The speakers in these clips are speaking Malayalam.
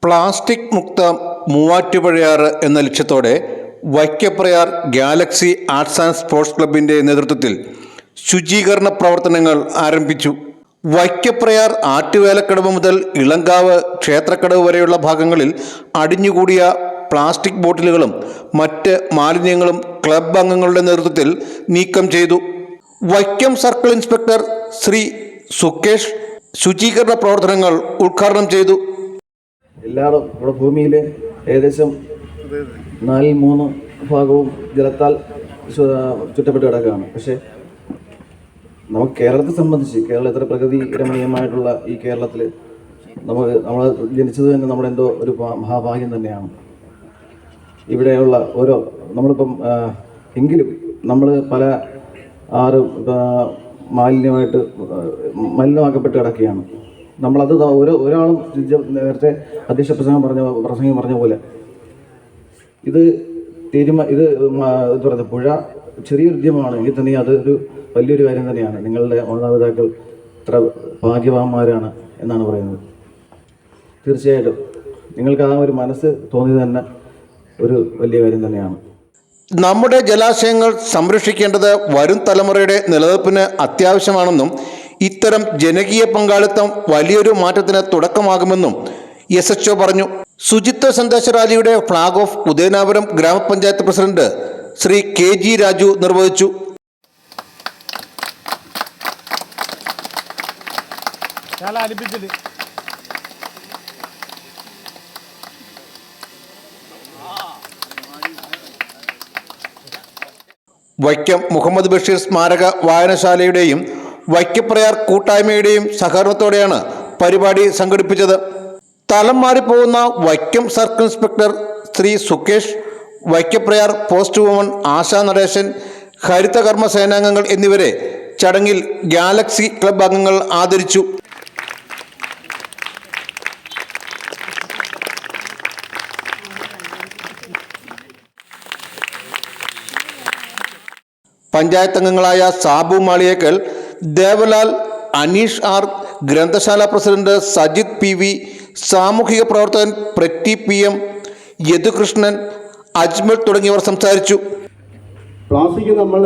പ്ലാസ്റ്റിക് മുക്ത മൂവാറ്റുപുഴയാറ് എന്ന ലക്ഷ്യത്തോടെ വൈക്കപ്രയാർ ഗാലക്സി ആർട്സ് ആൻഡ് സ്പോർട്സ് ക്ലബിൻ്റെ നേതൃത്വത്തിൽ ശുചീകരണ പ്രവർത്തനങ്ങൾ ആരംഭിച്ചു. വൈക്കപ്രയാർ ആറ്റുവേലക്കടവ് മുതൽ ഇളങ്കാവ് ക്ഷേത്രക്കടവ് വരെയുള്ള ഭാഗങ്ങളിൽ അടിഞ്ഞുകൂടിയ പ്ലാസ്റ്റിക് ബോട്ടിലുകളും മറ്റ് മാലിന്യങ്ങളും ക്ലബ് അംഗങ്ങളുടെ നേതൃത്വത്തിൽ നീക്കം ചെയ്തു. വൈക്കം സർക്കിൾ ഇൻസ്പെക്ടർ ശ്രീ സുകേഷ് ശുചീകരണ പ്രവർത്തനങ്ങൾ ഉദ്ഘാടനം ചെയ്തു. എല്ലായിടും ഇവിടെ ഭൂമിയിൽ ഏകദേശം 4/3 ഭാഗവും ജലത്താൽ ചുറ്റപ്പെട്ട് കിടക്കുകയാണ്. പക്ഷേ നമുക്ക് കേരളത്തെ സംബന്ധിച്ച് കേരളം എത്ര പ്രകൃതി രമണീയമായിട്ടുള്ള ഈ കേരളത്തിൽ നമ്മൾ ജനിച്ചത് തന്നെ നമ്മുടെ എന്തോ ഒരു മഹാഭാഗ്യം തന്നെയാണ്. ഇവിടെയുള്ള നമ്മളിപ്പം എങ്കിലും നമ്മൾ പല ആറ് മലിനമാക്കപ്പെട്ട് കിടക്കുകയാണ്. നമ്മളത് ഒരാളും നേരത്തെ അധ്യക്ഷ പ്രസംഗം പറഞ്ഞ പോലെ ഇത് പറയുന്നത് പുഴ ചെറിയൊരു ഉദ്യമമാണ് എങ്കിൽ തന്നെ അതൊരു വലിയൊരു കാര്യം തന്നെയാണ്. നിങ്ങളുടെ മാതാപിതാക്കൾ ഇത്ര ഭാഗ്യവാന്മാരാണ് എന്നാണ് പറയുന്നത്. തീർച്ചയായിട്ടും നിങ്ങൾക്ക് ആ ഒരു മനസ്സ് തോന്നിയത് തന്നെ ഒരു വലിയ കാര്യം തന്നെയാണ്. നമ്മുടെ ജലാശയങ്ങൾ സംരക്ഷിക്കേണ്ടത് വരും തലമുറയുടെ നിലനിൽപ്പിന് അത്യാവശ്യമാണെന്നും ഇത്തരം ജനകീയ പങ്കാളിത്തം വലിയൊരു മാറ്റത്തിന് തുടക്കമാകുമെന്നും SHO പറഞ്ഞു. ശുചിത്വ സന്ദേശ റാലിയുടെ ഫ്ളാഗ് ഓഫ് ഉദയനാപുരം ഗ്രാമപഞ്ചായത്ത് പ്രസിഡന്റ് ശ്രീ KG രാജു നിർവഹിച്ചു. വൈക്കം മുഹമ്മദ് ബഷീർ സ്മാരക വായനശാലയുടെയും വൈക്കപ്രയാർ കൂട്ടായ്മയുടെയും സഹകരണത്തോടെയാണ് പരിപാടി സംഘടിപ്പിച്ചത്. തലം മാറിപ്പോകുന്ന Vaikom circle inspector Shri Sukesh, Vaikkaprayar post woman Asha Nadesan, ഹരിതകർമ്മ സേനാംഗങ്ങൾ എന്നിവരെ ചടങ്ങിൽ ഗാലക്സി ക്ലബ് അംഗങ്ങൾ ആദരിച്ചു. പഞ്ചായത്ത് അംഗങ്ങളായ സാബു മാളിയേക്കൽ, ദേവലാൽ, അനീഷ് R, ഗ്രന്ഥശാല പ്രസിഡന്റ് സജിത് PV, സാമൂഹിക പ്രവർത്തകൻ പ്രറ്റി PM, യദുകൃഷ്ണൻ, അജ്മൽ തുടങ്ങിയവർ സംസാരിച്ചു. പ്ലാസ്റ്റിക് നമ്മൾ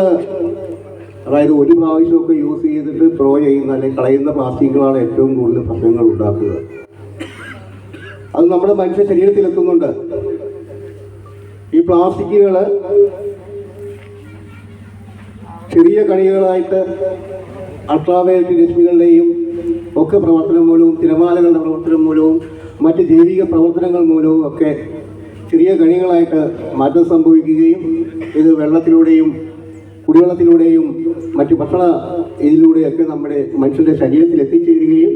അതായത് ഒരു പ്രാവശ്യമൊക്കെ യൂസ് ചെയ്തിട്ട് ത്രോ ചെയ്യുന്ന അല്ലെങ്കിൽ കളയുന്ന പ്ലാസ്റ്റിക്കുകളാണ് ഏറ്റവും കൂടുതൽ പ്രശ്നങ്ങൾ ഉണ്ടാക്കുക. അത് നമ്മുടെ മനുഷ്യ ശരീരത്തിലെത്തുന്നുണ്ട്. ഈ പ്ലാസ്റ്റിക്കുകൾ ചെറിയ കണികളായിട്ട് അൾട്രാവയലറ്റ് രശ്മികളുടെയും ഒക്കെ പ്രവർത്തനം മൂലവും തിരമാലകളുടെ പ്രവർത്തനം മൂലവും മറ്റ് ജൈവിക പ്രവർത്തനങ്ങൾ മൂലവും ഒക്കെ ചെറിയ കണികളായിട്ട് മാറ്റം സംഭവിക്കുകയും ഇത് വെള്ളത്തിലൂടെയും കുടിവെള്ളത്തിലൂടെയും മറ്റ് ഭക്ഷണ ഇതിലൂടെയൊക്കെ നമ്മുടെ മനുഷ്യൻ്റെ ശരീരത്തിൽ എത്തിച്ചേരുകയും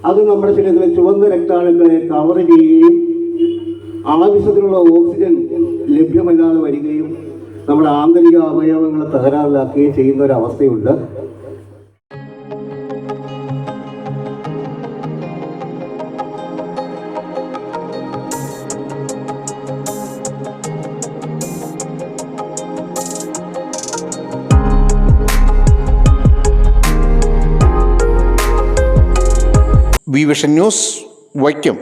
അത് നമ്മുടെ ശരീരത്തിലെ ചുവന്ന രക്താണുക്കളെ കവർ ചെയ്യുകയും ആവശ്യത്തിനുള്ള ഓക്സിജൻ ലഭ്യമല്ലാതെ വരികയും നമ്മുടെ ആന്തരിക അവയവങ്ങളെ തകരാറിലാക്കുകയും ചെയ്യുന്ന ഒരവസ്ഥയുണ്ട്. Vision news, Vaikom.